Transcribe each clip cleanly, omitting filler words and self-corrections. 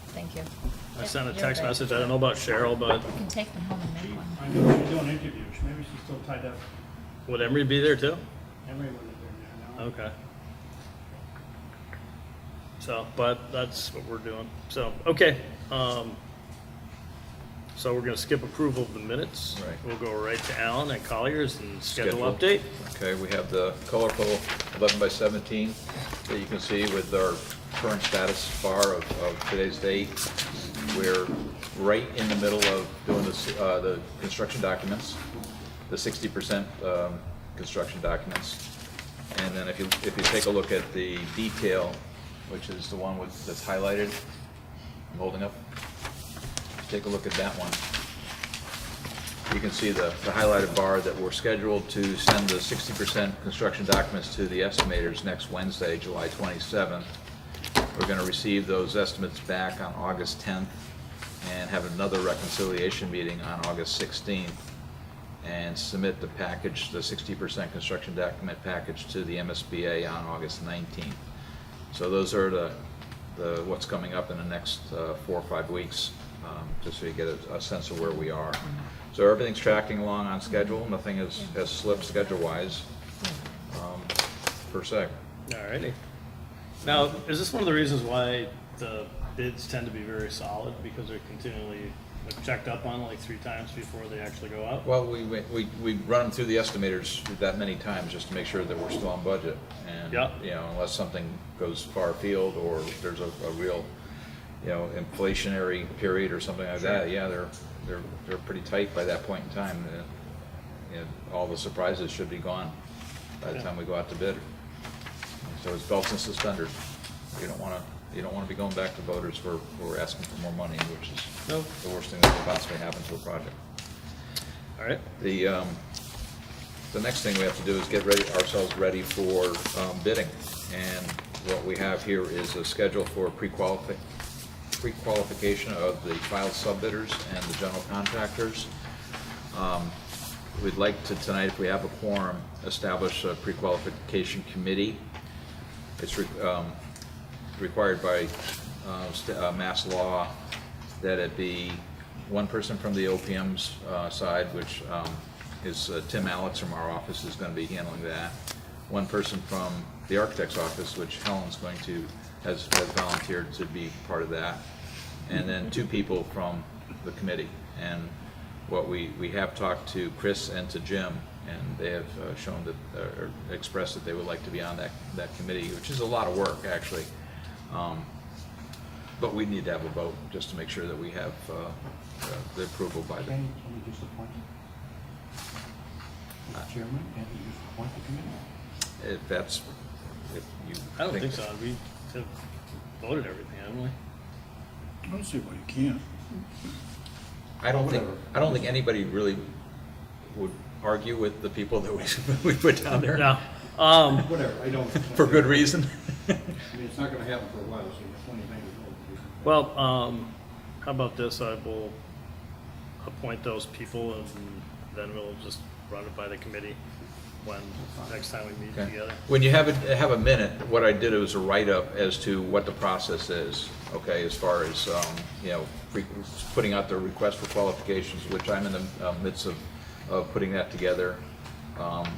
Thank you. I sent a You're text good. message. I don't know about Cheryl, but You can take them home and make one. I know she's doing interviews, maybe she's still tied up. would Emery be there too? Everyone is there now. Okay. So, but that's what we're doing. So, okay. So we're gonna skip approval of the minutes. Right. We'll go right to Alan at Colliers and schedule Schedule. update. Okay, we have the colorful 11 by 17 that you can see with our current status bar of today's date. We're right in the middle of doing this, the construction documents, the 60% construction documents. And then if you take a look at the detail, which is the one that's highlighted, I'm holding up. Take a look at that one. You can see the highlighted bar that we're scheduled to send the 60% construction documents to the estimators next Wednesday, July 27th. We're going to receive those estimates back on August 10th and have another reconciliation meeting on August 16th and submit the package, the 60% construction document package, to the MSBA on August 19th. So those are the what's coming up in the next 4 or 5 weeks, just so you get a sense of where we are. So everything's tracking along on schedule. Nothing has slipped schedule-wise, per se. Alrighty. Now, is this one of the reasons why the bids tend to be very solid, because they're continually checked up on like 3 times before they actually go out? Well, we run them through the estimators that many times just to make sure that we're still on budget. And, Yeah. you know, unless something goes far afield or there's a real, you know, inflationary period or something like that, yeah, they're pretty tight by that point in time. And all the surprises should be gone by the time we go out to bid. So it's belts and suspenders. You don't want to be going back to voters for asking for more money, which is Nope. the worst thing that could possibly happen to a project. Alright. The next thing we have to do is get ourselves ready for bidding. And what we have here is a schedule for pre-qualification of the filed sub-bidders and the general contractors. We'd like to tonight, if we have a quorum, establish a pre-qualification committee. It's required by mass law that it be one person from the OPM's side, which is Tim Alex from our office is going to be handling that. One person from the architect's office, which Helen's has volunteered to be part of that. And then 2 people from the committee. And what we have talked to Chris and to Jim, and they have shown that, or expressed that they would like to be on that committee, which is a lot of work, actually. But we need to have a vote just to make sure that we have the approval by the. Can you just appoint him? As chairman, can't you just appoint the committee? If you. I don't think so. We have voted everything, haven't we? I don't see why you can't. I don't think anybody really would argue with the people that we put down there. No. Whatever, I don't. For good reason. I mean, it's not gonna happen for a while, so you have plenty of things to do. Well, how about this? I will appoint those people and then we'll just run it by the committee when next time we meet Okay. together. When you have a minute, what I did was a write-up as to what the process is, okay, as far as, you know, putting out the request for qualifications, which I'm in the midst of putting that together.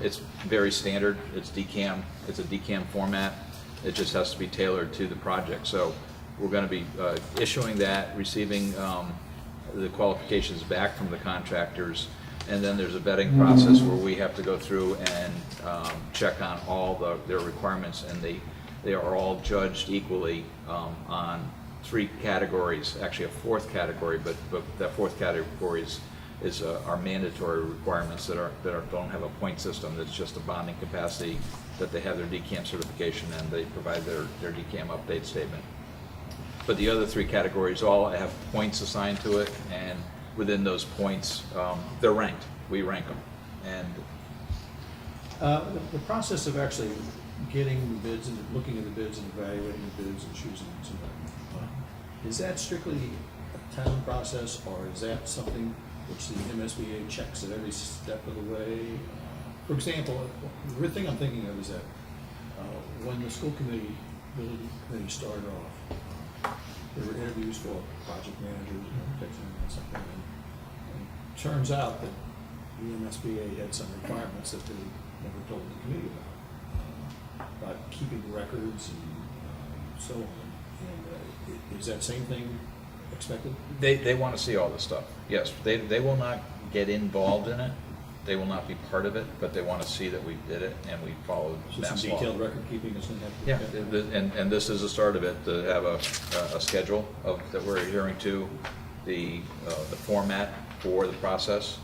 It's very standard. It's a DCAM format. It just has to be tailored to the project. So we're going to be issuing that, receiving the qualifications back from the contractors, and then there's a vetting process where we have to go through and check on all their requirements, and they are all judged equally on 3 categories, actually a 4th category, but that 4th category is our mandatory requirements that don't have a point system. That's just a bonding capacity, that they have their DCAM certification, and they provide their DCAM update statement. But the other 3 categories all have points assigned to it, and within those points, they're ranked. We rank them. And The process of actually getting the bids and looking at the bids and evaluating the bids and choosing somebody, is that strictly a town process, or is that something which the MSBA checks at every step of the way? For example, the thing I'm thinking of is that when the school committee, building committee started off, there were interviews for project managers, fixing and something, and turns out that the MSBA had some requirements that they never told the committee about keeping records and so on. And is that same thing expected? They want to see all this stuff, yes. They will not get involved in it, they will not be part of it, but they want to see that we did it and we followed So mass some law. detailed record keeping is going to have to be Yeah, and this is the start of it, to have a schedule of, that we're adhering to, the format for the process,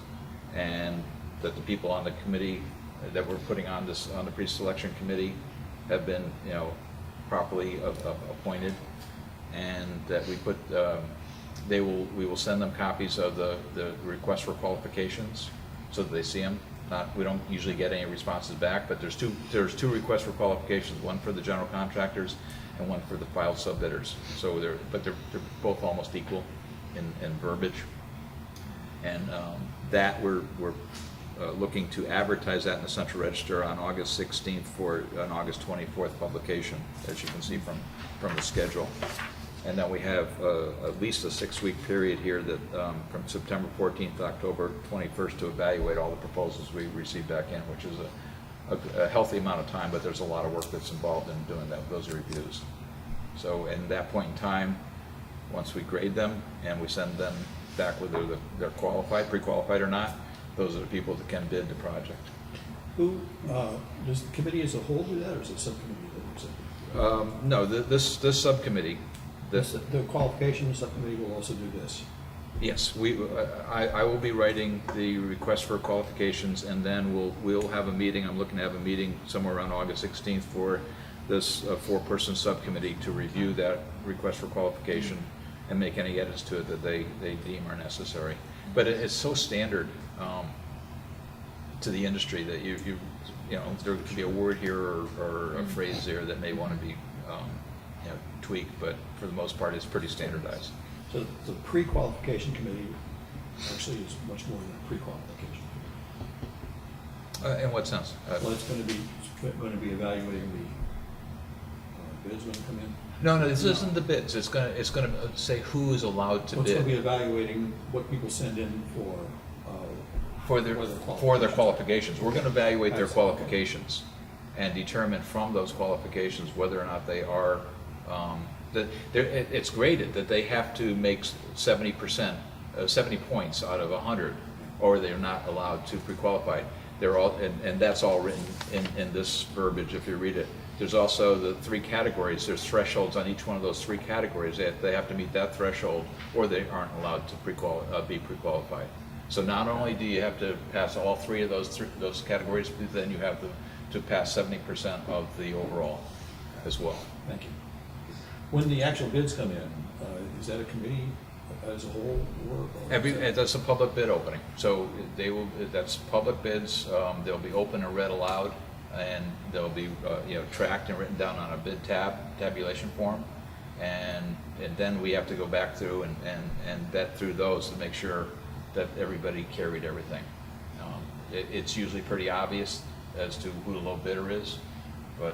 and that the people on the committee that we're putting on this, on the pre-selection committee, have been, properly appointed, and that we put, we will send them copies of the request for qualifications, so that they see them. We don't usually get any responses back, but there's two requests for qualifications, one for the general contractors and one for the filed subbidders. So they're both almost equal in verbiage. And that we're looking to advertise that in the Central Register on August 16th for an August 24th publication, as you can see from the schedule. And then we have at least a 6-week period here that from September 14th to October 21st to evaluate all the proposals we receive back in, which is a healthy amount of time, but there's a lot of work that's involved in doing those reviews. So at that point in time, once we grade them and we send them back whether they're qualified, pre-qualified or not, those are the people that can bid the project. Who, does the committee as a whole do that, or is it a subcommittee that looks at it? No, this subcommittee, The qualification subcommittee will also do this. yes, I will be writing the request for qualifications, and then we'll have a meeting. I'm looking to have a meeting somewhere around August 16th for this 4-person subcommittee to review that request for qualification and make any edits to it that they deem are necessary. But it's so standard to the industry that you know there could be a word here or a phrase there that may want to be tweaked, but for the most part, it's pretty standardized. So the pre-qualification committee actually is much more than a pre-qualification committee. In what sense? Well, it's going to be evaluating the bids when they come in. No, this isn't the bids. It's gonna say who is allowed to Well, it's going to be bid evaluating what people send in for their qualifications. We're going to evaluate their qualifications and determine from those qualifications whether or not they are. It's graded that they have to make 70%, 70 points out of 100, or they're not allowed to pre-qualify. They're all, and that's all written in this verbiage if you read it. There's also the 3 categories. There's thresholds on each one of those 3 categories. They have to meet that threshold, or they aren't allowed to be pre-qualified. So not only do you have to pass all 3 of those categories, but then you have to pass 70% of the overall as well. Thank you. When the actual bids come in, is that a committee as a whole work? That's a public bid opening. So that's public bids. They'll be open and read aloud, and they'll be tracked and written down on a bid tabulation form, and then we have to go back through and vet through those to make sure that everybody carried everything. It's usually pretty obvious as to who the low bidder is, but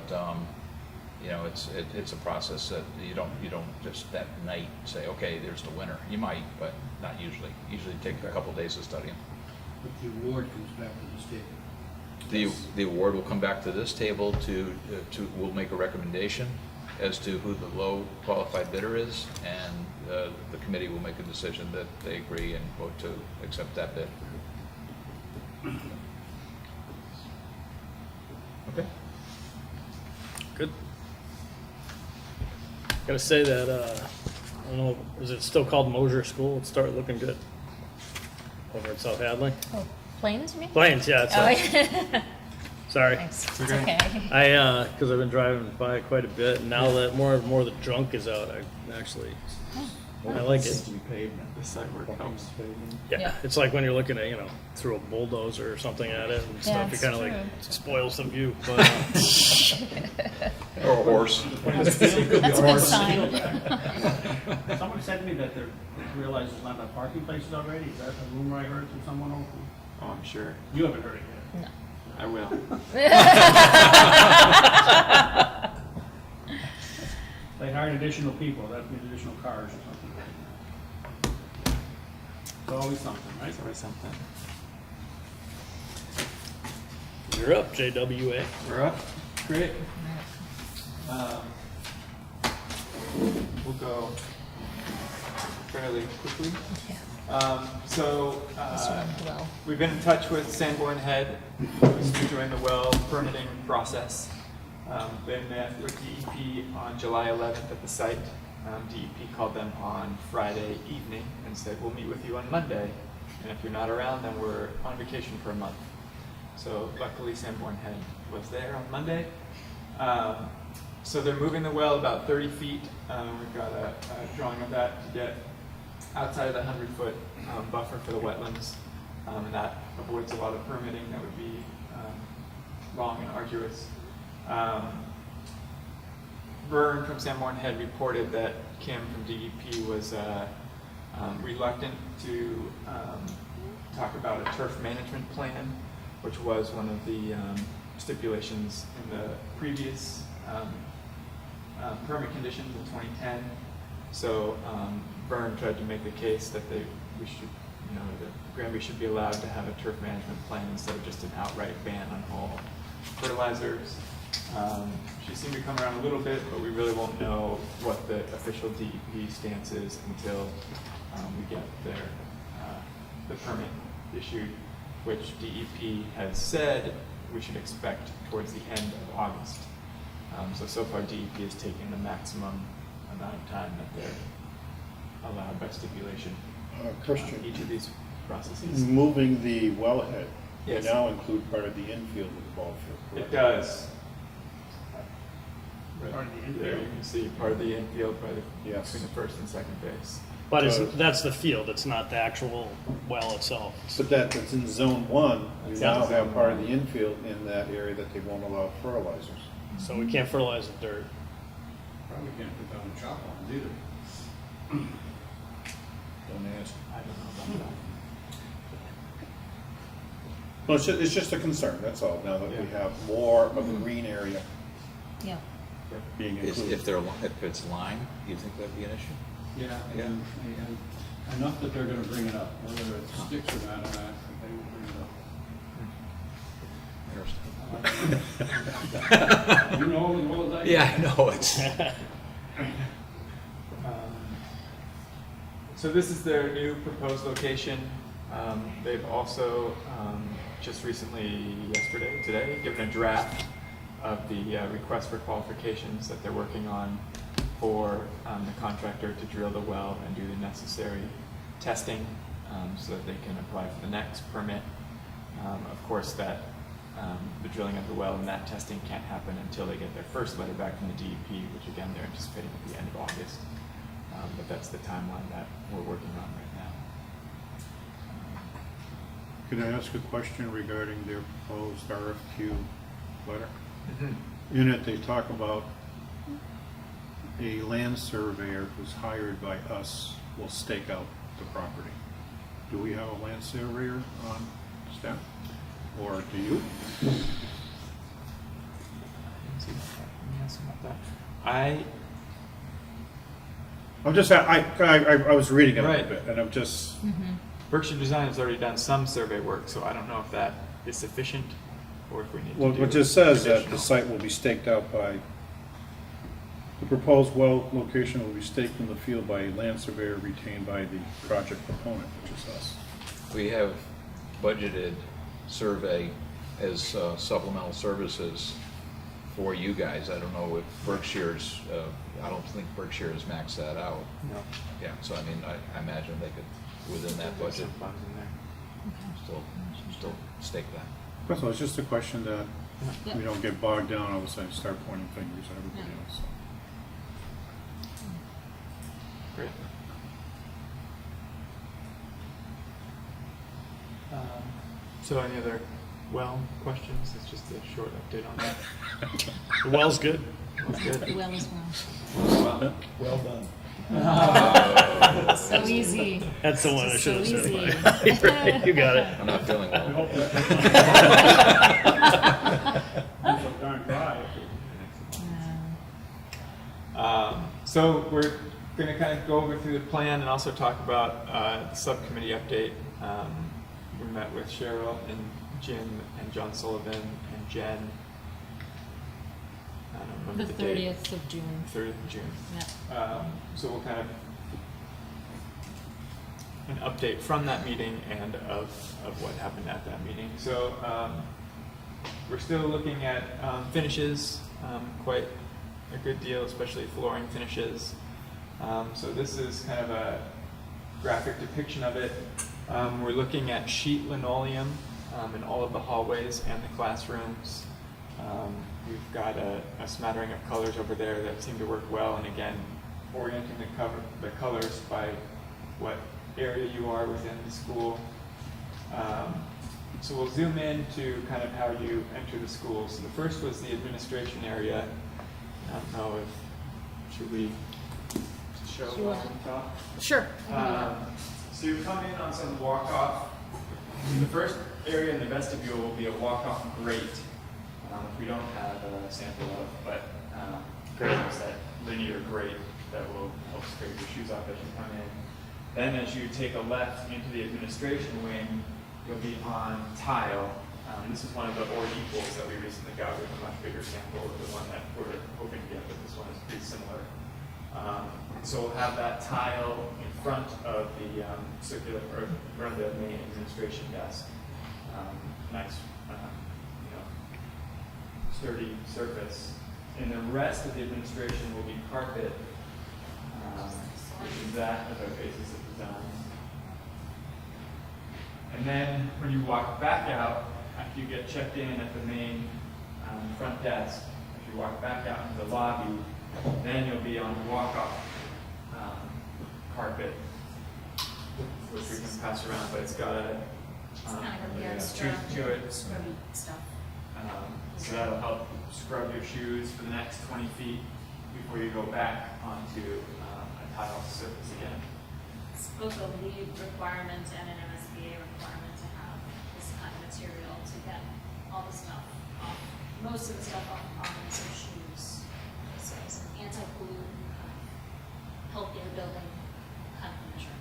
it's a process that you don't just that night say, okay, there's the winner. You might, but not usually. Usually take a couple days to study them. But the award comes back to the state. The award will come back to this table we'll make a recommendation as to who the low qualified bidder is, and the committee will make a decision that they agree and vote to accept that bid. Okay. Good. Gotta say that, I don't know, is it still called Mosier School? It started looking good over at South Hadley. Oh, planes, you mean? Plains, yeah, it's Oh, yeah. sorry. Thanks. It's okay. Because I've been driving by it quite a bit, and now that more and more of the junk is out, I like Seems it. to be paved now. The sidewalk helps. Yeah, Yeah. it's like when you're looking at, through a bulldozer or something at it and Yeah, stuff, it it's kind of true. like spoils the view. But, Or a horse. That's a good sign. Someone said to me that they realized there's not enough parking places already. Is that a rumor I heard from someone over? Oh, I'm sure. You haven't heard it yet. No. I will. They hired additional people, that means additional cars or something. It's always something, right? It's always something. You're up, JWA. We're up. Great. We'll go fairly quickly. So Well, we've been in touch with Sanborn Head, who's doing the well permitting process. They met with DEP on July 11th at the site. DEP called them on Friday evening and said, we'll meet with you on Monday, and if you're not around, then we're on vacation for a month. So luckily Sanborn Head was there on Monday. So they're moving the well about 30 feet. We've got a drawing of that to get outside of the 100-foot buffer for the wetlands, and that avoids a lot of permitting that would be long and arduous. Vern from Sanborn Head reported that Kim from DEP was reluctant to talk about a turf management plan, which was one of the stipulations in the previous permit conditions in 2010. So Vern tried to make the case that that Granby should be allowed to have a turf management plan instead of just an outright ban on all fertilizers. She seemed to come around a little bit, but we really won't know what the official DEP stance is until we get the permit issued, which DEP has said we should expect towards the end of August. So far DEP has taken the maximum amount of time that they're allowed by stipulation. Christian, Each of these processes. moving the wellhead Yes. will now include part of the infield of the ball field, It correct? does. Part of the infield. There you can see part of the infield Yes. between the first and second base. But So- that's the field, it's not the actual well itself. But that's in zone one, you That's now in zone have part of one. the infield in that area that they won't allow fertilizers. So we can't fertilize the dirt. Probably can't put down the chop lines either. Don't ask. I don't know about that. Well, it's just a concern, that's all, now that we Yeah. have more of a green area yeah. being If included. if it's lime, do you think that'd be an issue? Yeah, Yeah. and enough that they're gonna bring it up, whether it sticks or not, they will bring it up. You know as well as I do. Yeah, I know, it's, So this is their new proposed location. They've also just recently, today, given a draft of the request for qualifications that they're working on for the contractor to drill the well and do the necessary testing so that they can apply for the next permit. Of course, that the drilling of the well and that testing can't happen until they get their first letter back from the DEP, which again they're anticipating at the end of August. But that's the timeline that we're working on right now. Could I ask a question regarding their proposed RFQ letter? Mm-hmm. In it, they talk about a land surveyor who's hired by us will stake out the property. Do we have a land surveyor on staff? Or do you? I'm just, I was reading it a Right. little bit, and I'm just, Berkshire Design has already done some survey work, so I don't know if that is sufficient or if we need well, to do it just says that the additional. site will be staked out by, the proposed well location will be staked in the field by a land surveyor retained by the project proponent, which is us. we have budgeted survey as supplemental services for you guys. I don't know if Berkshire's, I don't think Berkshire has maxed that out. No. Yeah, so I mean, I imagine they could, within that There's budget, some funds in there. still stake that. That's all, it's just a question that Yeah. we don't get bogged down, all of a sudden start pointing fingers at everybody Yeah. else. Great. So any other well questions? It's just a short update on that. The well's good. That's good. Well as well. Well, Well done. So easy. That's the one I So should have easy. said. Right, you got it. I'm not feeling well. It's so darn dry. Um, So we're going to kind of go over through the plan and also talk about the subcommittee update. We met with Cheryl and Jim and John Sullivan and Jen. I don't remember The the date. 30th of June. 30th of June. Yeah. So we'll kind of an update from that meeting and of what happened at that meeting. So we're still looking at finishes, quite a good deal, especially flooring finishes. So this is kind of a graphic depiction of it. We're looking at sheet linoleum in all of the hallways and the classrooms. We've got a smattering of colors over there that seem to work well, and again, orienting the colors by what area you are within the school. So we'll zoom in to kind of how you enter the school. So the first was the administration area. I don't know if, should we show Sure. up on top? Sure. So you come in on some walk-off. The first area in the vestibule will be a walk-off grate, which we don't have a sample of, but grate is that linear grate that will help scrape your shoes off as you come in. Then as you take a left into the administration wing, you'll be on tile. This is one of the or equals that we recently got with a much bigger sample of the one that we're hoping to get, but this one is pretty similar. So we'll have that tile in front of the circular, or in front of the main administration desk. Nice, sturdy surface. And the rest of the administration will be carpet, which is that as our basis of design. And then when you walk back out, after you get checked in at the main front desk, if you walk back out into the lobby, then you'll be on the walk-off carpet, which we can pass around, but it's got a tooth to it. Scrubby stuff. So that'll help scrub your shoes for the next 20 feet before you go back onto a tile surface again. It's both a LEED requirement and an MSBA requirement to have this kind of material to get all the stuff off, most of the stuff off of shoes. So it's an anti-pollutant kind of healthier building kind of measure.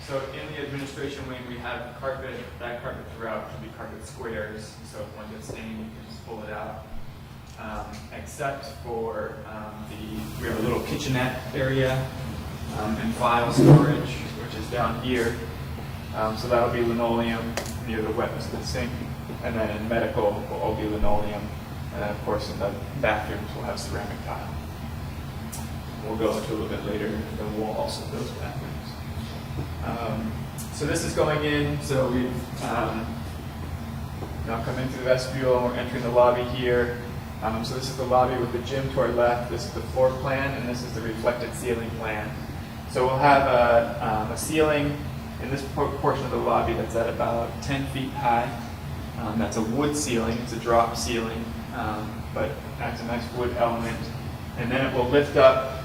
So in the administration wing, we have carpet. That carpet throughout can be carpet squares. So if one gets stained, you can just pull it out. Except for we have a little kitchenette area and file storage, which is down here. So that'll be linoleum near the wetness of the sink. And then in medical, will all be linoleum. And then of course in the bathrooms, we'll have ceramic tile. We'll go into a little bit later the walls of those bathrooms. So this is going in, so we've now come into the vestibule, and we're entering the lobby here. So this is the lobby with the gym to our left, this is the floor plan, and this is the reflected ceiling plan. So we'll have a ceiling in this portion of the lobby that's at about 10 feet high. That's a wood ceiling, it's a drop ceiling, but adds a nice wood element. And then it will lift up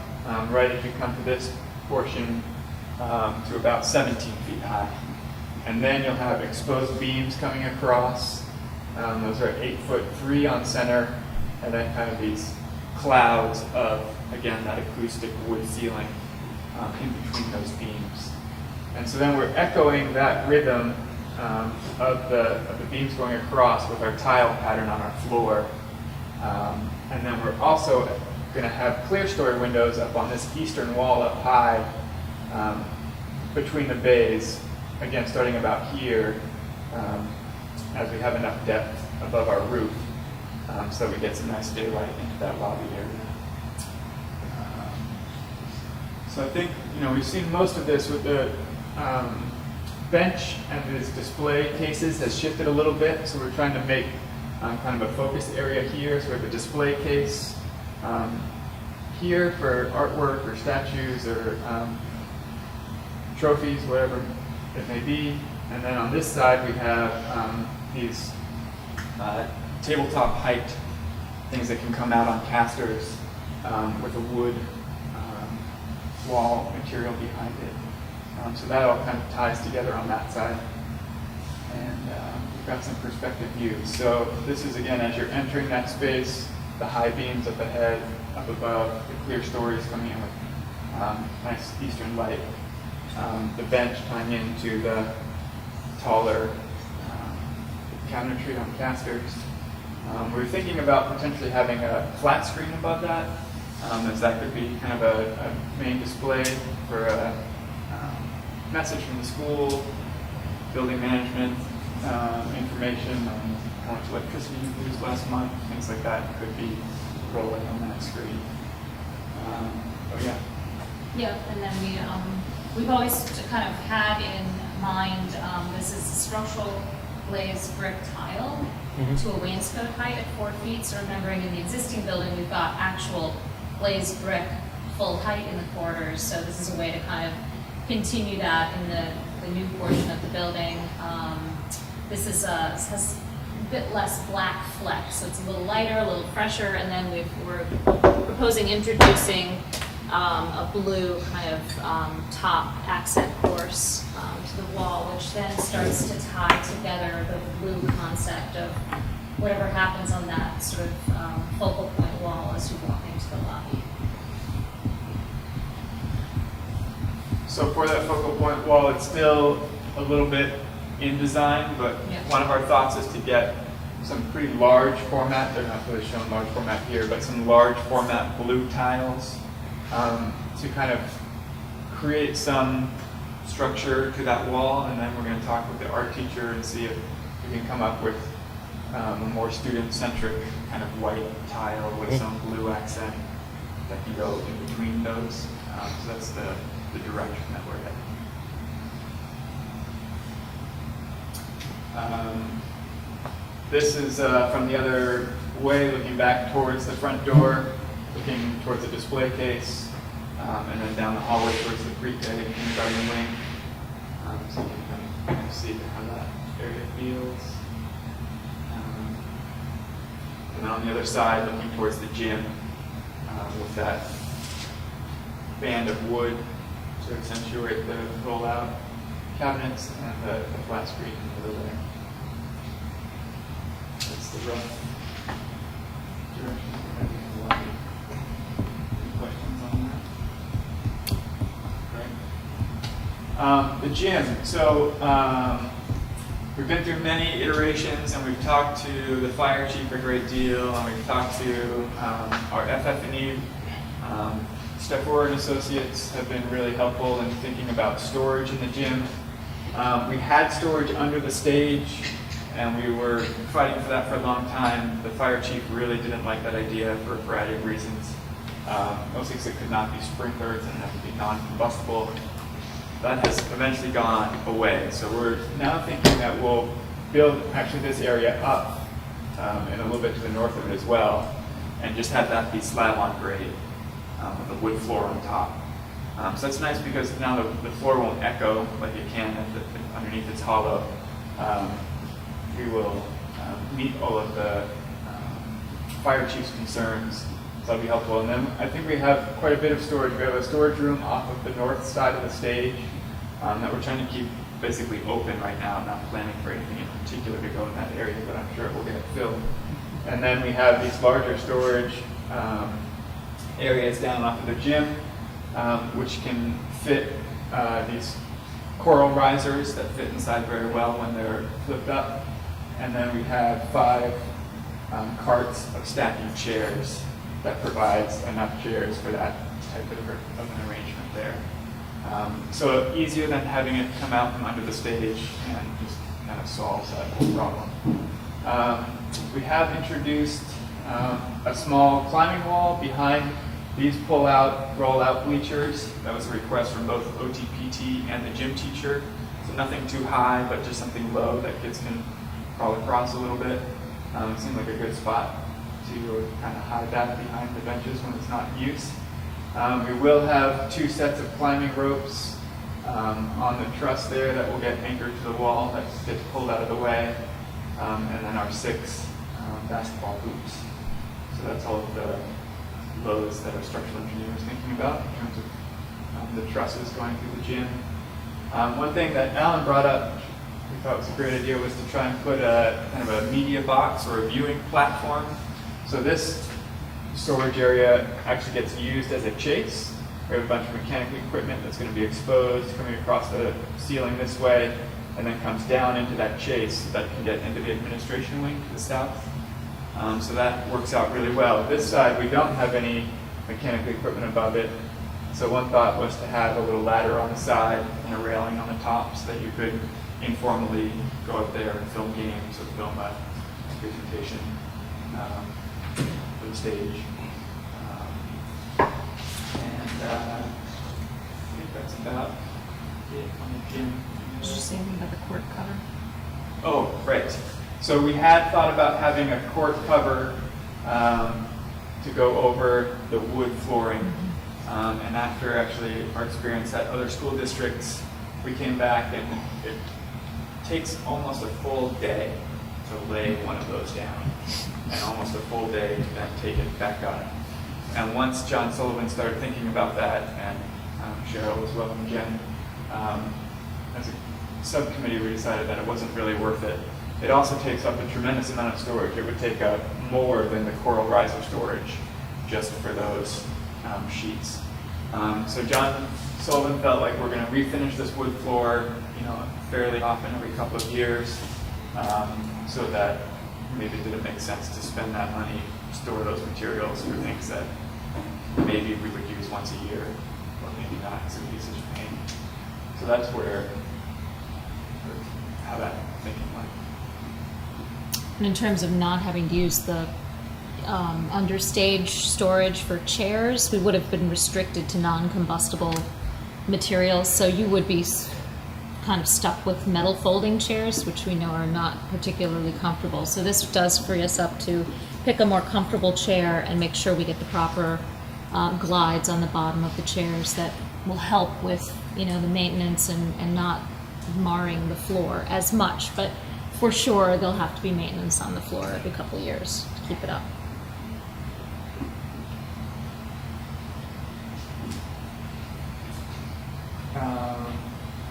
right as you come to this portion to about 17 feet high. And then you'll have exposed beams coming across. Those are 8'3" on center, and then kind of these clouds of, again, that acoustic wood ceiling in between those beams. And so then we're echoing that rhythm of the beams going across with our tile pattern on our floor. And then we're also going to have clear story windows up on this eastern wall up high between the bays, again starting about here, as we have enough depth above our roof so that we get some nice daylight into that lobby area. So I think we've seen most of this with the bench and these display cases has shifted a little bit, so we're trying to make kind of a focused area here. So we have a display case here for artwork or statues or trophies, whatever it may be. And then on this side we have these tabletop height things that can come out on casters with a wood wall material behind it. So that all kind of ties together on that side. And we've got some perspective views. So this is, again, as you're entering that space, the high beams up ahead, up above, the clear stories coming in with nice eastern light. The bench tying into the taller cabinetry on casters. We were thinking about potentially having a flat screen above that, as that could be kind of a main display for a message from the school, building management information on how much electricity you used last month, things like that could be rolling on that screen. Oh yeah. Yeah, and then we've always kind of had in mind, this is a structural glazed brick tile to a wainscot height at 4 feet. So remembering in the existing building, we've got actual glazed brick full height in the corridors. So this is a way to kind of continue that in the new portion of the building. This is has a bit less black fleck, so it's a little lighter, a little fresher, and then we're proposing introducing a blue kind of top accent course to the wall, which then starts to tie together the blue concept of whatever happens on that sort of focal point wall as you walk into the lobby. So for that focal point wall, it's still a little bit in design, but Yeah. one of our thoughts is to get some pretty large format, they're not really shown large format here, but some large format blue tiles to kind of create some structure to that wall, and then we're going to talk with the art teacher and see if we can come up with a more student-centric kind of white tile with some blue accent that can go in between those. So that's the direction that we're heading. This is from the other way, looking back towards the front door, looking towards the display case, and then down the hallway towards the pre-K kindergarten wing. So you can kind of see how that area feels. And then on the other side, looking towards the gym with that band of wood to accentuate the rollout cabinets and the flat screen in the middle there. That's the rough direction we're heading in the lobby. Any questions on that? Great. The gym. So we've been through many iterations, and we've talked to the fire chief a great deal, and we've talked to our FF&E. Stepfor and Associates have been really helpful in thinking about storage in the gym. We had storage under the stage, and we were fighting for that for a long time. The fire chief really didn't like that idea for a variety of reasons. Mostly because it could not be sprinkled and had to be non-combustible. That has eventually gone away. So we're now thinking that we'll build actually this area up and a little bit to the north of it as well, and just have that be slab on grade with a wood floor on top. So that's nice because now the floor won't echo like it can if underneath it's hollow. We will meet all of the fire chief's concerns, so that'll be helpful. And then I think we have quite a bit of storage. We have a storage room off of the north side of the stage that we're trying to keep basically open right now. I'm not planning for anything in particular to go in that area, but I'm sure it will get filled. And then we have these larger storage areas down off of the gym, which can fit these coral risers that fit inside very well when they're flipped up. And then we have 5 carts of stacking chairs that provides enough chairs for that type of an arrangement there. So easier than having it come out from under the stage and just kind of solves that whole problem. We have introduced a small climbing wall behind these pull-out, roll-out bleachers. That was a request from both OTPT and the gym teacher. So nothing too high, but just something low that kids can crawl across a little bit. It seemed like a good spot to kind of hide that behind the benches when it's not in use. We will have 2 sets of climbing ropes on the truss there that will get anchored to the wall that gets pulled out of the way, and then our 6 basketball hoops. So that's all of the loads that our structural engineer was thinking about in terms of the trusses going through the gym. One thing that Alan brought up we thought was a great idea was to try and put a kind of a media box or a viewing platform. So this storage area actually gets used as a chase. We have a bunch of mechanical equipment that's going to be exposed coming across the ceiling this way, and then comes down into that chase that can get into the administration wing to the south. So that works out really well. This side, we don't have any mechanical equipment above it. So one thought was to have a little ladder on the side and a railing on the top so that you could informally go up there and film games or film a presentation for the stage. I think that's about it on the gym. Did you say anything about the court cover? Oh, right. So we had thought about having a court cover to go over the wood flooring. And after actually our experience at other school districts, we came back and it takes almost a full day to lay one of those down and almost a full day to then take it back on. And once John Sullivan started thinking about that, and Cheryl as well, and Jen, as a subcommittee, we decided that it wasn't really worth it. It also takes up a tremendous amount of storage. It would take up more than the coral riser storage just for those sheets. So John Sullivan felt like we're going to refinish this wood floor, fairly often every couple of years, so that maybe it didn't make sense to spend that money to store those materials for things that maybe we would use once a year, or maybe not, because it would be such a pain. So that's how that thinking went. And in terms of not having to use the understage storage for chairs, we would have been restricted to non-combustible materials, so you would be kind of stuck with metal folding chairs, which we know are not particularly comfortable. So this does free us up to pick a more comfortable chair and make sure we get the proper glides on the bottom of the chairs that will help with the maintenance and not marring the floor as much. But for sure, there'll have to be maintenance on the floor every couple of years to keep it up.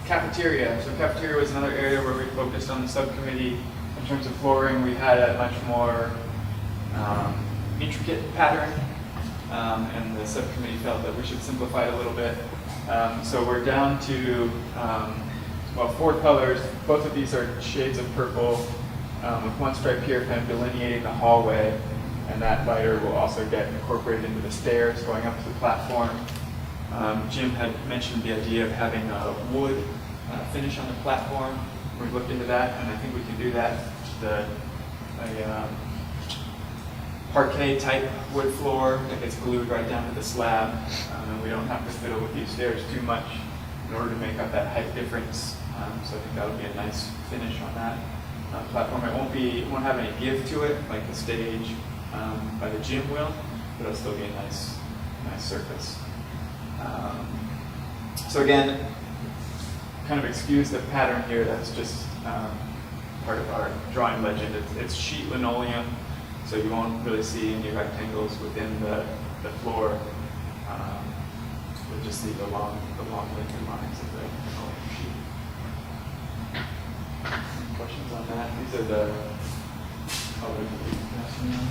Cafeteria. So cafeteria was another area where we focused on the subcommittee. In terms of flooring, we had a much more intricate pattern, and the subcommittee felt that we should simplify it a little bit. So we're down to 4 colors. Both of these are shades of purple, with one stripe here kind of delineating the hallway, and that lighter will also get incorporated into the stairs going up to the platform. Jim had mentioned the idea of having a wood finish on the platform. We looked into that, and I think we can do that. Just a parquet type wood floor that gets glued right down to the slab, and we don't have to fiddle with these stairs too much in order to make up that height difference. So I think that would be a nice finish on that platform. It won't have any give to it like the stage by the gym will, but it'll still be a nice surface. So again, kind of excuse the pattern here. That's just part of our drawing legend. It's sheet linoleum, so you won't really see any rectangles within the floor. You'll just see the long linear lines of the linoleum sheet. Questions on that? These are the colors that we can pass around.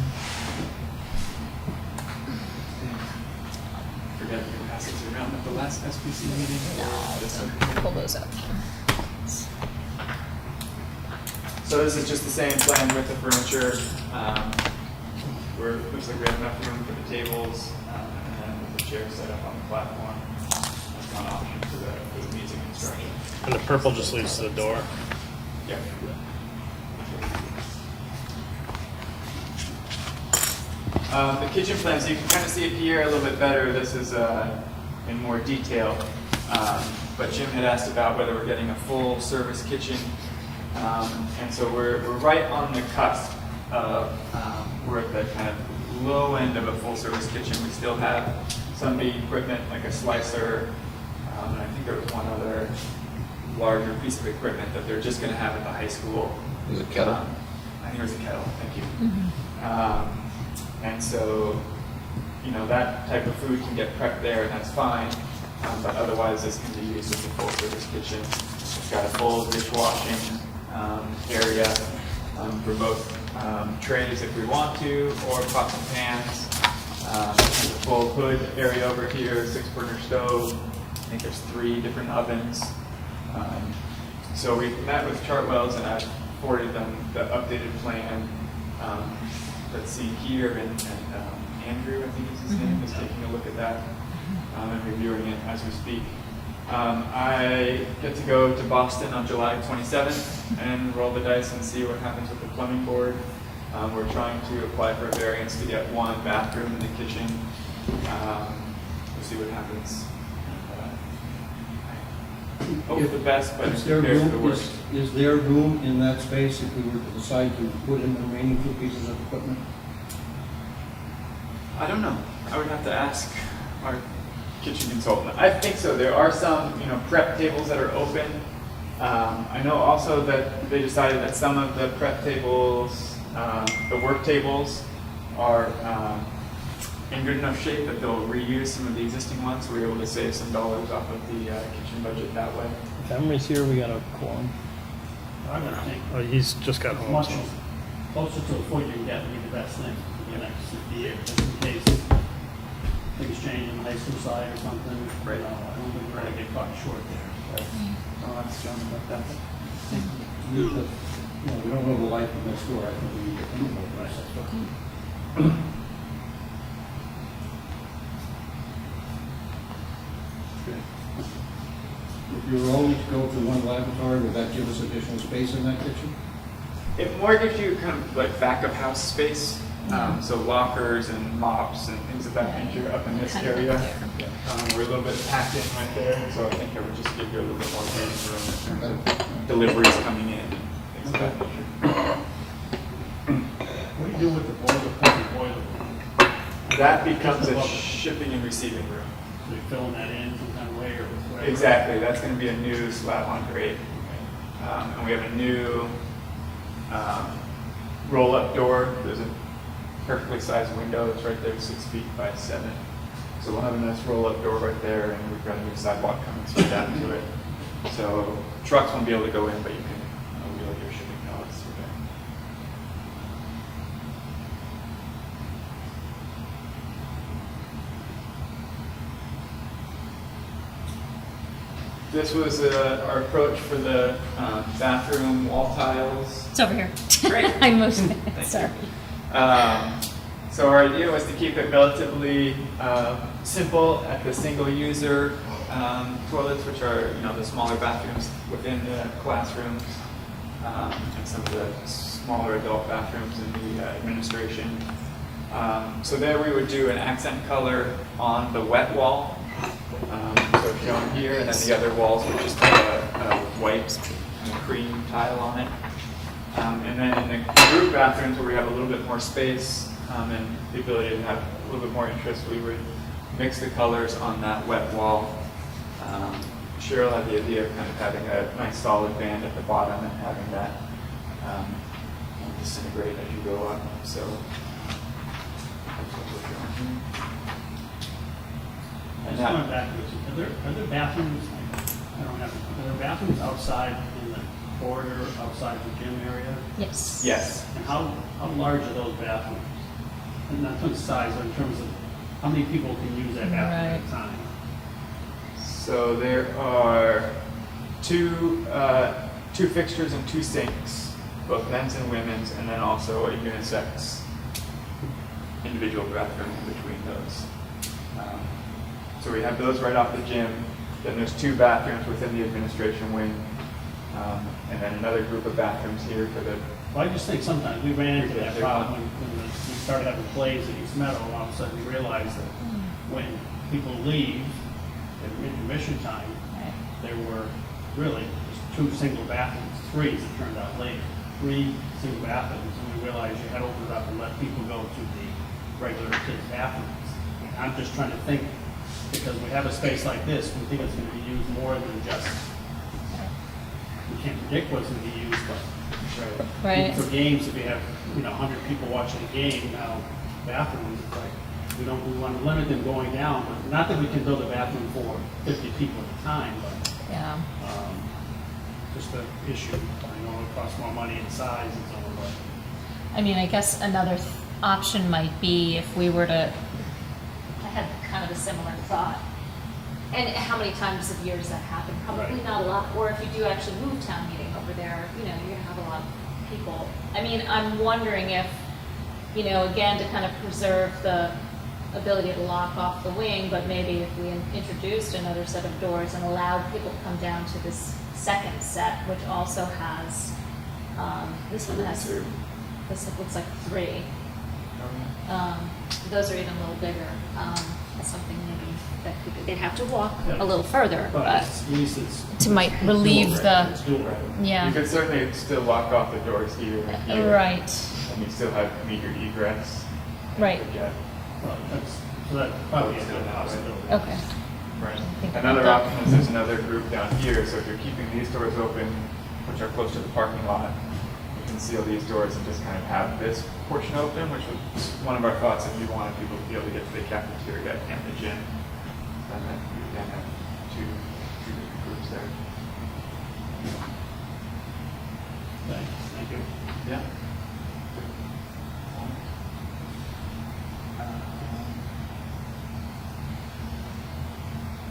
Forget we passed it around at the last SPC meeting. No, pull those up. So this is just the same plan with the furniture. Looks like we have enough room for the tables, and then with the chairs set up on the platform. That's one option for the music instruction. And the purple just leads to the door. Yeah. The kitchen plan, so you can kind of see it here a little bit better. This is in more detail. But Jim had asked about whether we're getting a full service kitchen. And so we're right on the cusp of, we're at the kind of low end of a full service kitchen. We still have some big equipment like a slicer, and I think there was one other larger piece of equipment that they're just going to have at the high school. Is it kettle? I think it was a kettle, thank you. And so, that type of food can get prepped there, and that's fine. But otherwise, this can be used as a full-service kitchen. It's got a full dishwashing area for both trays if we want to, or pots and pans. Has a full hood area over here, 6-burner stove. I think there's 3 different ovens. So we met with Chartwells and I forwarded them the updated plan. Let's see here, and Andrew, I think is his name, is taking a look at that and reviewing it as we speak. I get to go to Boston on July 27th and roll the dice and see what happens with the plumbing board. We're trying to apply for a variance to get 1 bathroom in the kitchen. We'll see what happens. Hope for the best, but Is there prepare for the room, worst. is there room in that space if we were to decide to put in the remaining 2 pieces of equipment? I don't know. I would have to ask our kitchen consultant. I think so. There are some, prep tables that are open. I know also that they decided that some of the prep tables, the work tables, are in good enough shape that they'll reuse some of the existing ones. So we're able to save some dollars off of the kitchen budget that way. If Emery's here, we got a quorum. I'm gonna think, Oh, he's just got home. much so- closer to a foot you can get would be the best thing for the next 50 years, just in case things change on the high school side or something. Right. I don't think we're gonna get caught short there. But I'll ask John about that. We don't know the life of next door, I think we need to think about that. If you were only to go to 1 lavatory, would that give us additional space in that kitchen? It more gives you kind of like back of house space. So lockers and mops and things of that nature up in this Kind of area. up there. We're a little bit packed in right there, so I think it would just give you a little bit more breathing room in terms of deliveries coming in and things of that nature. what do you do with the boiler, the boiler room? That becomes a shipping and receiving room. So you filling that in some kind of way or whatever? Exactly, that's going to be a new slab on grade. And we have a new roll-up door. There's a perfectly sized window. It's right there, 6 feet by 7. So we'll have a nice roll-up door right there, and we've got a new sidewalk coming straight down to it. So trucks won't be able to go in, but you can wheel your shipping pallets through there. This was our approach for the bathroom wall tiles. It's over here. Great. I moved Thank it, you. sorry. So our idea was to keep it relatively simple at the single user toilets, which are the smaller bathrooms within the classrooms, and some of the smaller adult bathrooms in the administration. So there we would do an accent color on the wet wall, so shown here, and then the other walls would just have a white and cream tile on it. And then in the group bathrooms where we have a little bit more space and the ability to have a little bit more interest, we would mix the colors on that wet wall. Cheryl had the idea of kind of having a nice solid band at the bottom and having that disintegrate as you go up. So that's what we're doing here. And Just that, going back to this, are there bathrooms, I don't have, are there bathrooms outside in the corridor, outside the gym area? Yes. yes. And how large are those bathrooms? And not in size, but in terms of how many people can use that bathroom at a time? So there are two fixtures and 2 sinks, both men's and women's, and then also a unisex individual bathroom in between those. So we have those right off the gym. Then there's 2 bathrooms within the administration wing, and then another group of bathrooms here for the. Well, I just think sometimes we ran into that They're problem fun. when we started having plays at East Meadow, and all of a sudden we realized that when people leave at intermission time, Right. there were really just 2 single bathrooms, 3 as it turned out later, 3 single bathrooms, and we realized you had to open it up and let people go to the regular kids' bathrooms. And I'm just trying to think, because we have a space like this, we think it's gonna be used more than just, we can't predict what's gonna be used, but Right. for games, if you have, 100 people watching a game, now bathrooms, it's like, we want to limit them going down, but not that we can build a bathroom for 50 people at a time, but, Yeah. just an issue. I know it costs more money and size and so on, but. I mean, I guess another option might be if we were to kind of a similar thought. And how many times of year does that happen? Probably Right. not a lot. Or if you do actually move town meeting over there, you're gonna have a lot of people. I mean, I'm wondering if, again, to kind of preserve the ability to lock off the wing, but maybe if we introduced another set of doors and allowed people to come down to this second set, which also has, this one has, this looks like 3. Those are even a little bigger. That's something maybe that they'd have to walk a little further, But but at least it's. to might relieve the, It's doable. yeah. You could certainly still lock off the doors here and here. Right, And you still have metered egress. Right. Yeah. Well, so that probably is a good possibility. okay. Right. Think about Another that. option is there's another group down here, so if you're keeping these doors open, which are close to the parking lot, you can seal these doors and just kind of have this portion open, which was one of our thoughts if you wanted people to be able to get to the cafeteria and the gym. Then you can have two different groups there. Thank you. Yeah.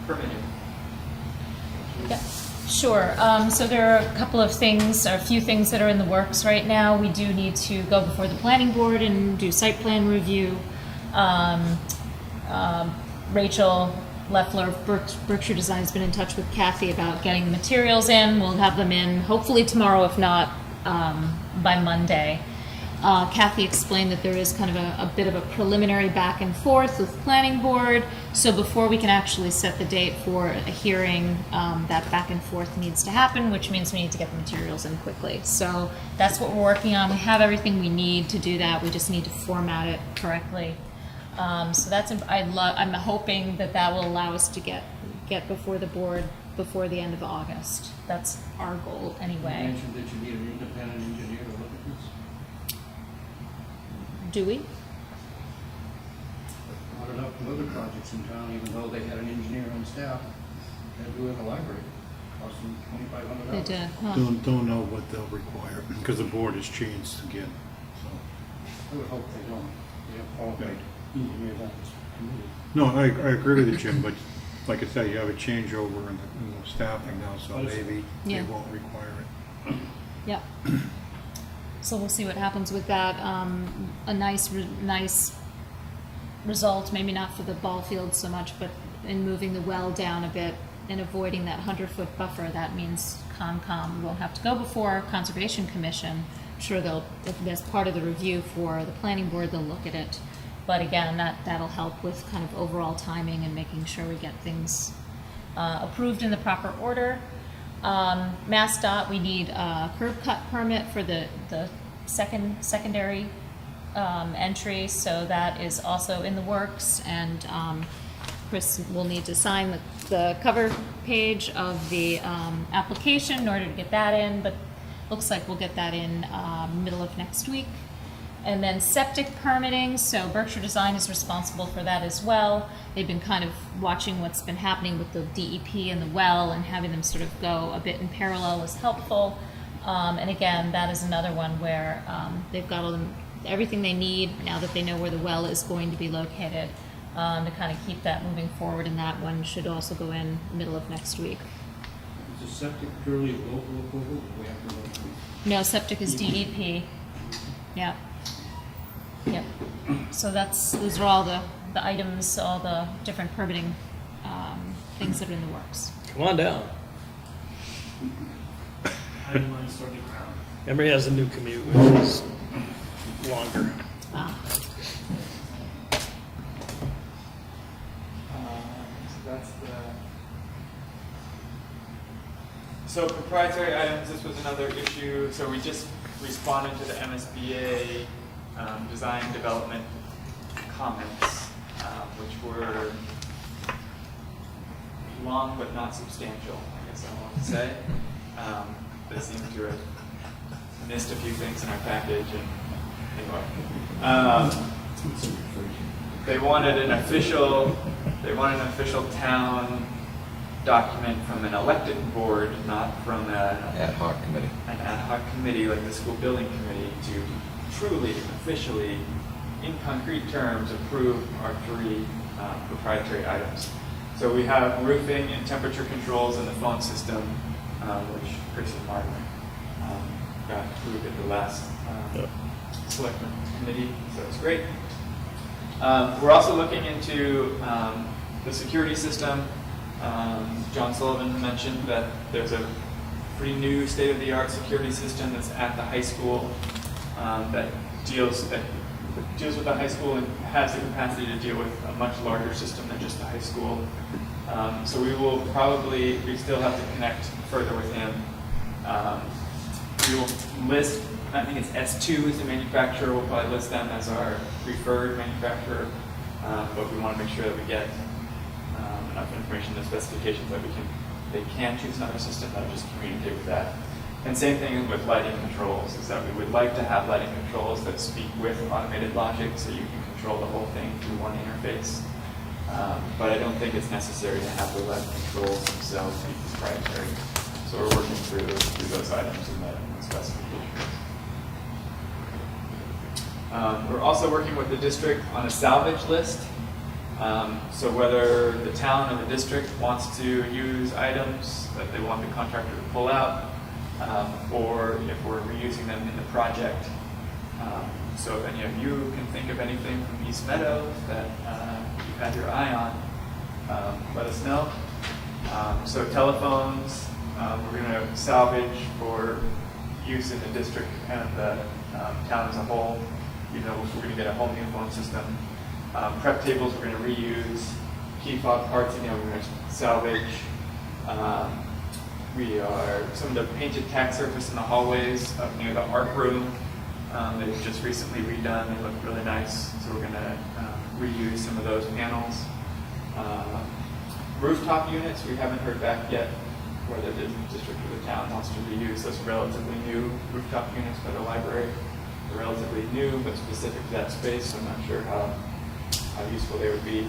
Permitting. Yeah, sure. So there are a couple of things, or a few things that are in the works right now. We do need to go before the planning board and do site plan review. Rachel Leffler of Berkshire Design has been in touch with Kathy about getting the materials in. We'll have them in hopefully tomorrow, if not by Monday. Kathy explained that there is kind of a bit of a preliminary back and forth with planning board. So before we can actually set the date for a hearing, that back and forth needs to happen, which means we need to get the materials in quickly. So that's what we're working on. We have everything we need to do that. We just need to format it correctly. So that's, I'm hoping that will allow us to get before the board before the end of August. That's our goal You anyway. mentioned that you need an independent engineer to look at this. Do we? Brought it up with other projects in town, even though they had an engineer on staff, they had to do it in the library, cost them $2,500. They did, huh? Don't know what they'll require, because the board has changed again, so. I would hope they don't. They have qualified engineers on this committee. No, I agree with you, Jim, but like I said, you have a changeover in the staffing now, so maybe Yeah. they won't require it. Yep. So we'll see what happens with that. A nice result, maybe not for the ball field so much, but in moving the well down a bit and avoiding that 100-foot buffer, that means Concom won't have to go before Conservation Commission. I'm sure as part of the review for the planning board, they'll look at it. But again, that'll help with kind of overall timing and making sure we get things approved in the proper order. MassDOT, we need a curb cut permit for the secondary entry, so that is also in the works, and Chris will need to sign the cover page of the application in order to get that in, but looks like we'll get that in middle of next week. And then septic permitting, so Berkshire Design is responsible for that as well. They've been kind of watching what's been happening with the DEP and the well, and having them sort of go a bit in parallel was helpful. And again, that is another one where they've got everything they need now that they know where the well is going to be located to kind of keep that moving forward, and that one should also go in middle of next week. Is the septic purely local approval, or we have to go through? No, septic is DEP. Yeah. Yep. So those are all the items, all the different permitting things that are in the works. Come on down. I didn't want to start the crowd. Emory has a new commute, which is longer. Wow. So that's So proprietary items, this was another issue. So we just responded to the MSBA design development comments, which were long but not substantial, I guess I want to say. They seem to have missed a few things in our package, and anyway. They wanted an official town document from an elected board, not from Ad hoc committee. an ad hoc committee like the school building committee, to truly, officially, in concrete terms, approve our 3 proprietary items. So we have roofing and temperature controls in the phone system, which Chris and Mark got approved at the last selectmen committee, so it's great. We're also looking into the security system. John Sullivan mentioned that there's a pretty new state-of-the-art security system that's at the high school that deals with the high school and has the capacity to deal with a much larger system than just the high school. So we still have to connect further with him. We will list, I think it's S2 is the manufacturer, we'll probably list them as our preferred manufacturer, but we want to make sure that we get enough information in the specifications that they can choose another system that'll just communicate with that. And same thing with lighting controls, is that we would like to have lighting controls that speak with automated logic so you can control the whole thing through one interface. But I don't think it's necessary to have the lighting controls themselves be proprietary. So we're working through those items in the specifications. We're also working with the district on a salvage list. So whether the town or the district wants to use items that they want the contractor to pull out, or if we're reusing them in the project. So if any of you can think of anything from East Meadow that you've had your eye on, let us know. So telephones, we're going to salvage for use in the district and the town as a whole. You know, we're going to get a whole new phone system. Prep tables we're going to reuse. Key fob parts, we're going to salvage. Some of the painted tack surface in the hallways up near the art room, they've just recently redone. They look really nice, so we're going to reuse some of those panels. Rooftop units, we haven't heard back yet whether the district or the town wants to reuse those relatively new rooftop units for the library. They're relatively new, but specific to that space, so I'm not sure how useful they would be.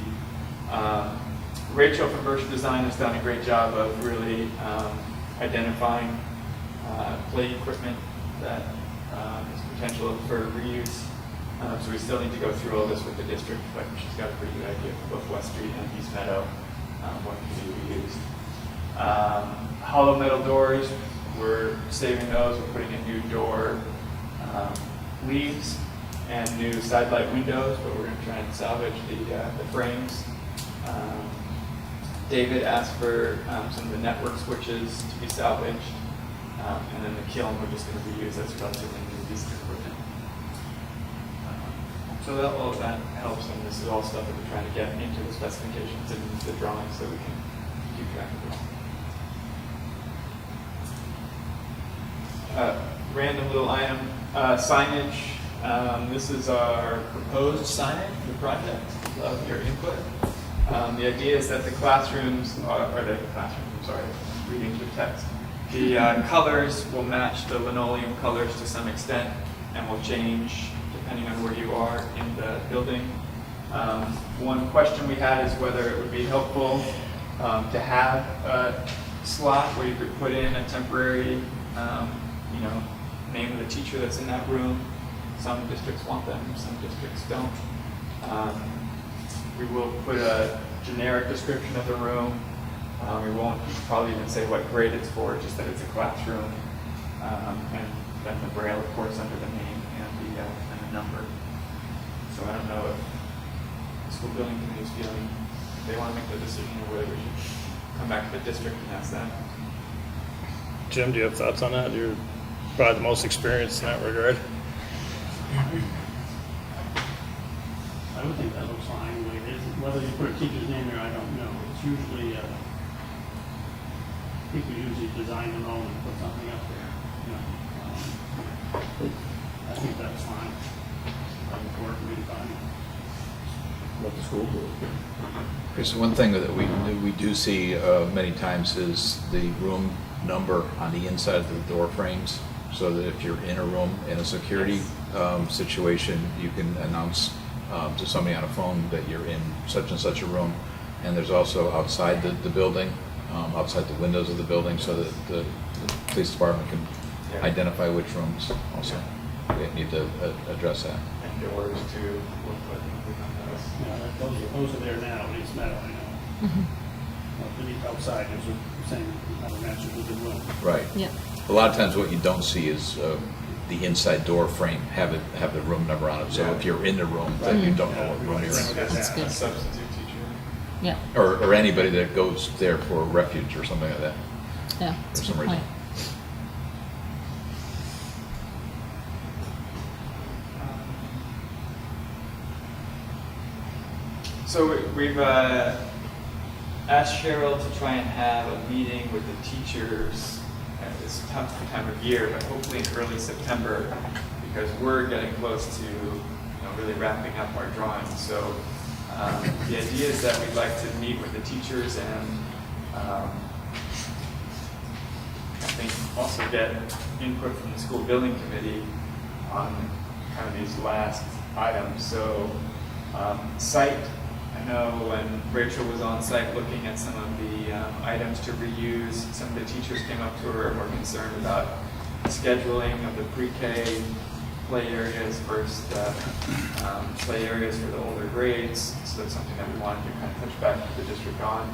Rachel from Virtue Design has done a great job of really identifying play equipment that is potential for reuse. So we still need to go through all this with the district, but she's got a pretty good idea for both West Street and East Meadow, what can be reused. Hollow metal doors, we're saving those. We're putting in new door leaves and new side light windows, but we're going to try and salvage the frames. David asked for some of the network switches to be salvaged, and then the kiln we're just going to reuse as relatively new piece of equipment. So all of that helps, and this is all stuff that we're trying to get into the specifications and the drawings so we can keep track of it. Random little item, signage. This is our proposed signage for the project. Love your input. The idea is that the classrooms, reading through text. The colors will match the linoleum colors to some extent and will change depending on where you are in the building. One question we had is whether it would be helpful to have a slot where you could put in a temporary name of the teacher that's in that room. Some districts want them, some districts don't. We will put a generic description of the room. We won't probably even say what grade it's for, just that it's a classroom. And then the Braille, of course, under the name and the number. So I don't know if the school building committee is feeling they want to make the decision or whether we should come back to the district and ask them. Jim, do you have thoughts on that? You're probably the most experienced in that regard. I would think that looks fine the way it is. Whether you put a teacher's name there, I don't know. It's usually, people usually design their own and put something up there. I think that's fine. That would work really fine. Let the school do it. Chris, one thing that we do see many times is the room number on the inside of the door frames, so that if you're in a room in a security situation, you can announce to somebody on a phone that you're in such and such a room. And there's also outside the building, outside the windows of the building, so that the police department can identify which rooms also. They need to address that. And doors too. We'll put on those. those are there now, at least Meadow, I know. Beneath outside, there's a same, another mention with the room. Right. Yeah. A lot of times what you don't see is the inside door frame have the room number on it. So if you're in the room, then you don't know what room you're in. That's good. Substitute teacher. Yeah. Or anybody that goes there for refuge or something like that. Yeah. That's a some good reason. point. So we've asked Cheryl to try and have a meeting with the teachers at this tough time of year, but hopefully in early September, because we're getting close to really wrapping up our drawings. So the idea is that we'd like to meet with the teachers and I think also get input from the school building committee on kind of these last items. So site, I know when Rachel was on site looking at some of the items to reuse, some of the teachers came up to her and were concerned about scheduling of the pre-K play areas versus the play areas for the older grades. So that's something that we wanted to kind of touch back to the district on.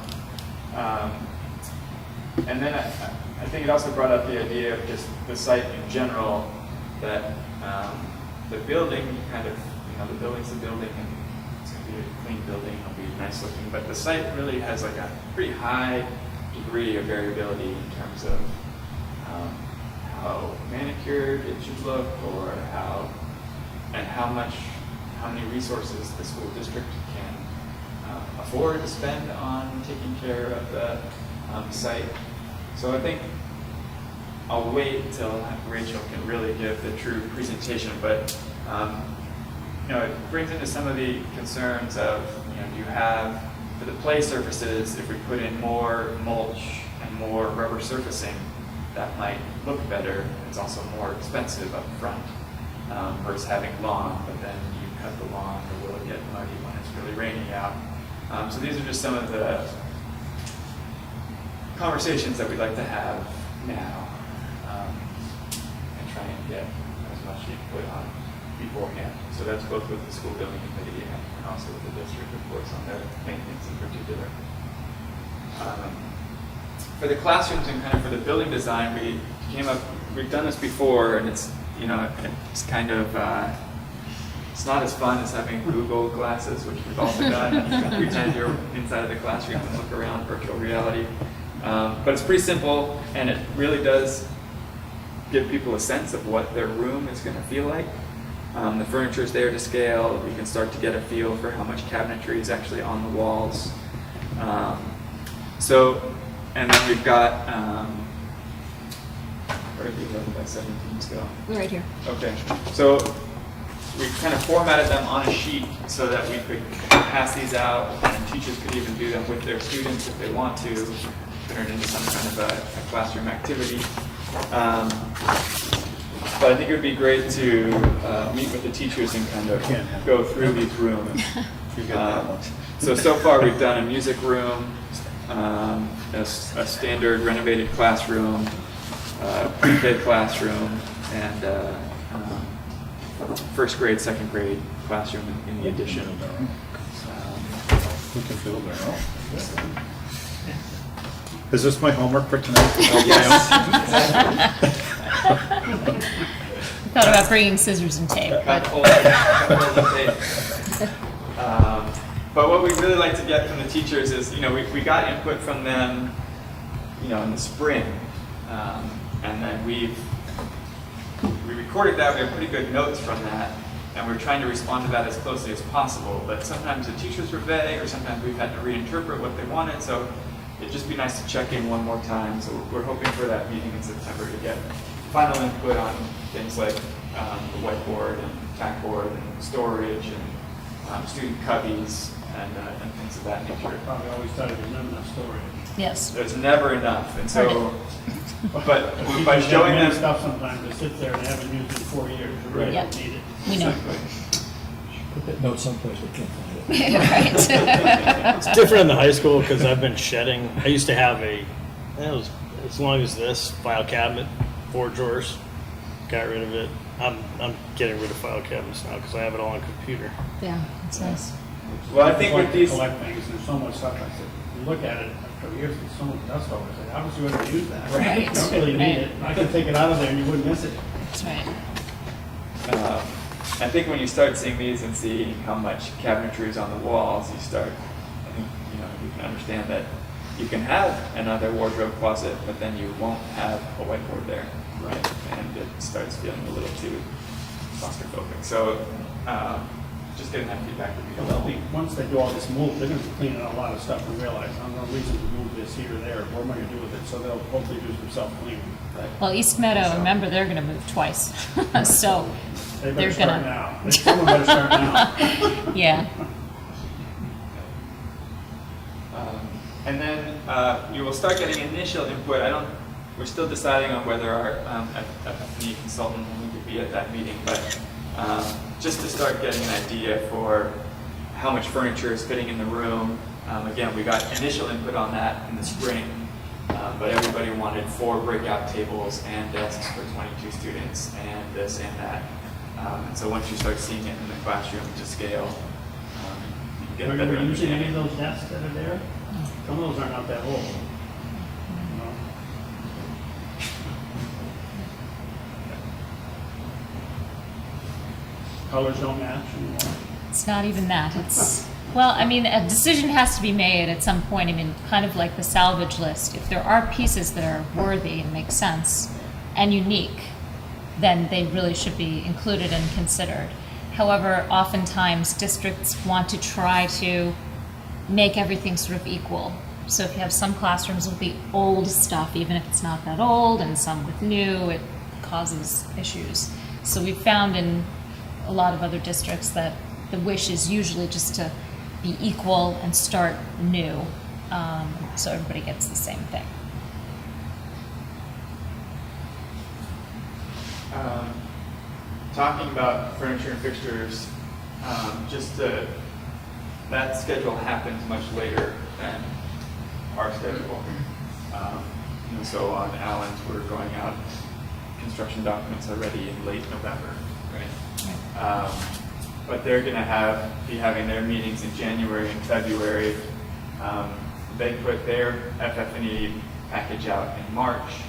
And then I think it also brought up the idea of just the site in general, that the building kind of, the building's a building and it's going to be a clean building, it'll be nice looking, but the site really has like a pretty high degree of variability in terms of how manicured it should look, or how many resources the school district can afford to spend on taking care of the site. So I think I'll wait till Rachel can really give the true presentation, but it brings into some of the concerns of, do you have, for the play surfaces, if we put in more mulch and more rubber surfacing, that might look better. It's also more expensive up front versus having lawn, but then you cut the lawn, or will it get muddy when it's really rainy out? So these are just some of the conversations that we'd like to have now, and try and get as much input on beforehand. So that's both with the school building committee and also with the district, of course, on their maintenance in particular. For the classrooms and kind of for the building design, we've done this before, and it's kind of, it's not as fun as having Google glasses, which we've also done. You can pretend you're inside of the classroom and look around virtual reality. But it's pretty simple, and it really does give people a sense of what their room is going to feel like. The furniture is there to scale. We can start to get a feel for how much cabinetry is actually on the walls. And then we've got, where did the 11 by 17s go? Right here. Okay, so we kind of formatted them on a sheet so that we could pass these out, and teachers could even do them with their students if they want to, turn it into some kind of a classroom activity. But I think it would be great to meet with the teachers and kind of go through these rooms. So far we've done a music room, a standard renovated classroom, pre-K classroom, and first grade, second grade classroom in the addition. We can build our own. Is this my homework for tonight? Thought about bringing scissors and tape, Cut but holes in tape. But what we'd really like to get from the teachers is, we got input from them, in the spring, and then we recorded that. We have pretty good notes from that, and we're trying to respond to that as closely as possible. But sometimes the teachers were vague, or sometimes we've had to reinterpret what they wanted. So it'd just be nice to check in one more time. So we're hoping for that meeting in September to get final input on things like the whiteboard and tackboard and storage and student cubbies and things of that nature. Probably always thought it was never enough storage. yes. There's never enough, and so, but by Teachers have showing many them, stuff sometimes, they sit there and haven't used it in 4 years, you really Yeah. don't need it. We know. Put that note someplace we can't find it. Right. It's different in the high school because I've been shedding. I used to have it was as long as this file cabinet, 4 drawers. Got rid of it. I'm getting rid of file cabinets now because I have it all on computer. Yeah, that's nice. Well, I think like with to these- collect things, there's so much stuff, I said, you look at it after years, there's so much dust over it, I said, how would you ever use that? Right. You don't really need it, I could take it out of there and you wouldn't miss it. That's right. I think when you start seeing these and seeing how much cabinetry is on the walls, you start, I think, you know, you can understand that you can have another wardrobe closet, but then you won't have a whiteboard there. Right. And it starts feeling a little too claustrophobic. So, just getting that feedback would be Well, helpful. once they do all this move, they're gonna be cleaning out a lot of stuff and realize, I'm no reason to move this here or there, what am I gonna do with it? So they'll hopefully do some self-cleaning. Well, East Meadow, remember, they're gonna move twice, so They they're better start gonna, now. Someone better start now. yeah. And then you will start getting initial input. We're still deciding on whether our FF&E consultant will need to be at that meeting, but just to start getting an idea for how much furniture is fitting in the room. Again, we got initial input on that in the spring, but everybody wanted 4 breakout tables and desks for 22 students and this and that. And so once you start seeing it in the classroom to scale, you get a Are better you using any understanding. of those desks that are there? Some of those are not that old. You know? Colors don't match anymore. It's not even that. It's, well, I mean, a decision has to be made at some point. I mean, kind of like the salvage list. If there are pieces that are worthy and make sense and unique, then they really should be included and considered. However, oftentimes districts want to try to make everything sort of equal. So if you have some classrooms with the old stuff, even if it's not that old, and some with new, it causes issues. So we've found in a lot of other districts that the wish is usually just to be equal and start new, so everybody gets the same thing. Talking about furniture and fixtures, that schedule happens much later than our schedule. And so on Allen's, we're going out, construction documents are ready in late November, right? But they're gonna be having their meetings in January and February. They put their FF&E package out in March.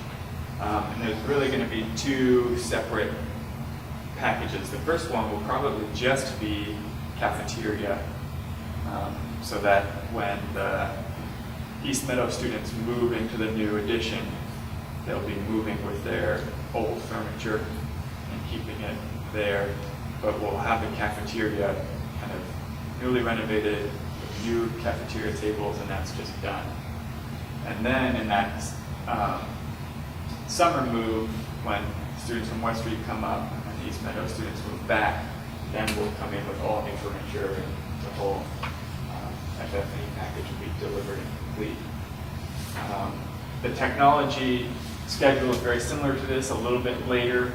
And there's really gonna be 2 separate packages. The first one will probably just be cafeteria, so that when the East Meadow students move into the new addition, they'll be moving with their old furniture and keeping it there, but we'll have the cafeteria kind of newly renovated with new cafeteria tables, and that's just done. And then in that summer move, when students from West Street come up and East Meadow students move back, then we'll come in with all new furniture and the whole FF&E package will be delivered and complete. The technology schedule is very similar to this, a little bit later,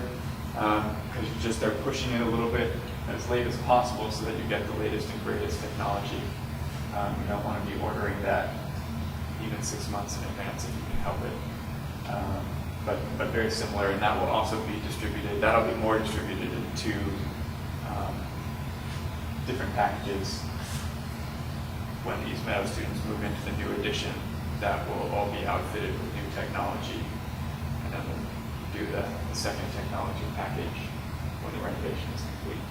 because you just are pushing it a little bit as late as possible so that you get the latest and greatest technology. You don't want to be ordering that even 6 months in advance if you can help it. But very similar, and that will also be distributed. That'll be more distributed into different packages when the East Meadow students move into the new addition. That will all be outfitted with new technology, and then we'll do the second technology package when the renovation is complete.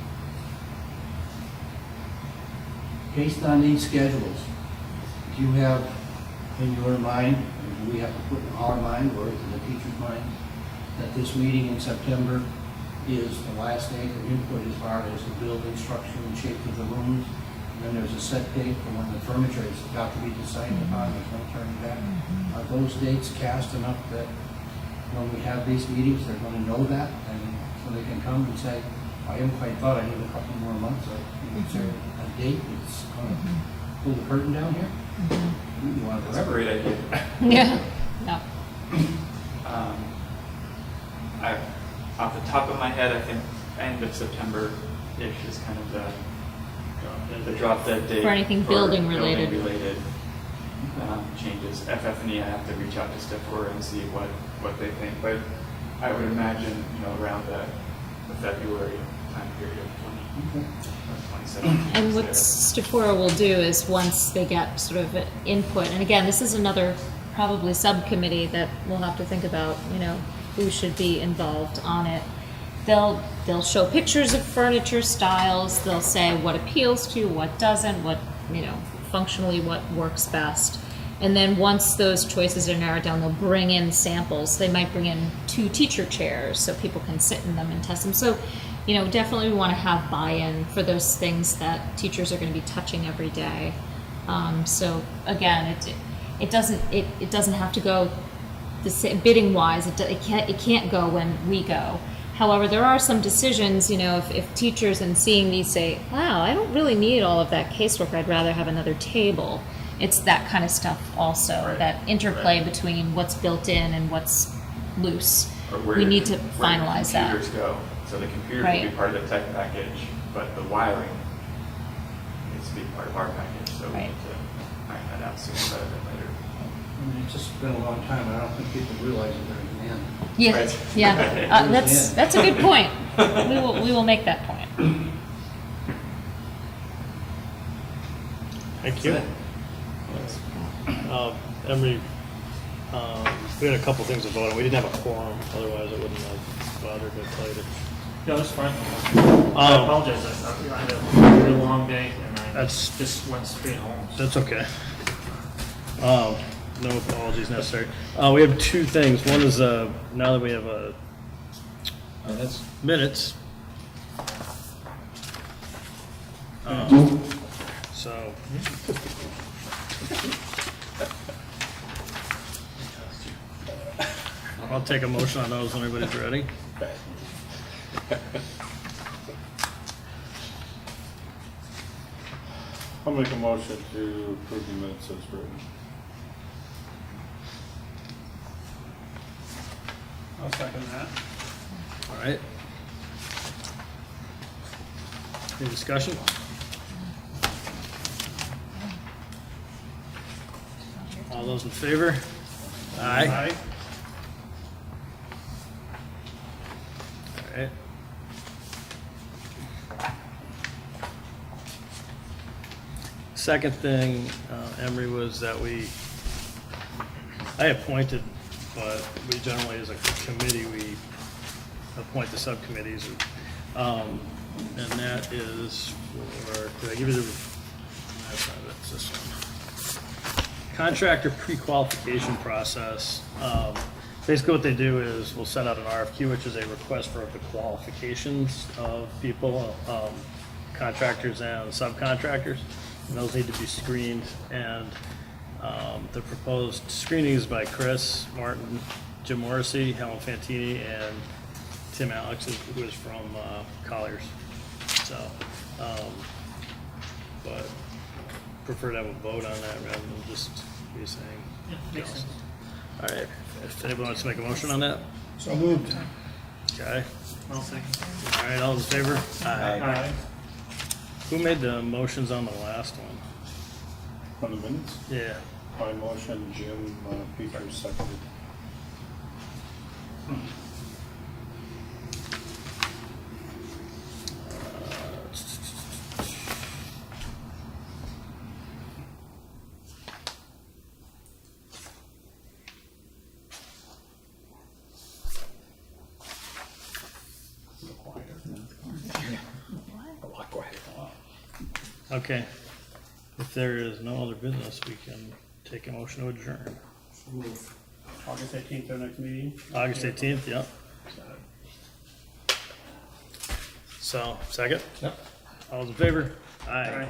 Based on these schedules, do you have in your mind, or do we have to put in our mind, or in the teacher's mind, that this meeting in September is the last day for input as far as the building structure and shape of the rooms? And then there's a set date for when the furniture has got to be decided upon, there's no turning back. Are those dates cast enough that when we have these meetings, they're going to know that, and so they can come and say, I haven't quite thought, I need a couple more months, or is there a date that's going to pull the curtain down here? You want That's a great idea. Yeah. No. Off the top of my head, I think end of September-ish is kind of the drop dead date. For anything building related. Building-related changes. FF&E, I have to reach out to Stifler and see what they think, but I would imagine, around the February time period of 2017. And what Stafora will do is once they get sort of input, and again, this is another probably subcommittee that we'll have to think about, you know, who should be involved on it. They'll show pictures of furniture styles, they'll say what appeals to you, what doesn't, what, you know, functionally what works best. And then once those choices are narrowed down, they'll bring in samples. They might bring in 2 teacher chairs so people can sit in them and test them. So, you know, definitely we want to have buy-in for those things that teachers are going to be touching every day. So again, it doesn't have to go the same, bidding wise. It can't go when we go. However, there are some decisions, you know, if teachers and seeing these say, wow, I don't really need all of that casework, I'd rather have another table. It's that kind of stuff also, Right, that interplay right. between what's built in and what's loose. Or where We the- need to where the finalize that. computers go. So the computer Right. will be part of the tech package, but the wiring needs to be part of our package. So we Right. need to iron that out sooner rather than later. I mean, it's just been a long time, and I don't think people realize that there's an end. Yeah, Right. yeah, that's a good point. We will make that point. Thank you. Emery, we had a couple things to vote on. We didn't have a quorum, otherwise I wouldn't have bothered to play it. Yeah, that's fine. I apologize, I had a really long day and I That's- just went straight home. so- That's okay. No apologies necessary. We have 2 things. One is, now that we have That's minutes. So. I'll take a motion on those when everybody's ready. I'll make a motion to approve the minutes as written. I'll second that. All right. Any discussion? All those in favor? Aye. All right. Second thing, Emery, was that I appointed, but we generally, as a committee, we appoint the subcommittees. And that is for, did I give you the, that's not it, it's this one. Contractor pre-qualification process. Basically what they do is we'll send out an RFQ, which is a request for the qualifications of people, contractors and subcontractors. And those need to be screened. And the proposed screening is by Chris Martin, Jim Morrissey, Helen Fantini, and Tim Alex, who is from Colliers. So, but prefer to have a vote on that rather than just be saying. Yeah, makes sense. All right, if anybody wants to make a motion on that, So moved. okay. I'll second. All right, all in favor? Aye. Who made the motions on the last one? On the minutes, Yeah, by motion, Jim Peters seconded. a lot quieter. okay. If there is no other business, we can take a motion to adjourn. Move. August 18th, our next meeting. August 18th, yep. So, second? Yep. All those in favor? Aye.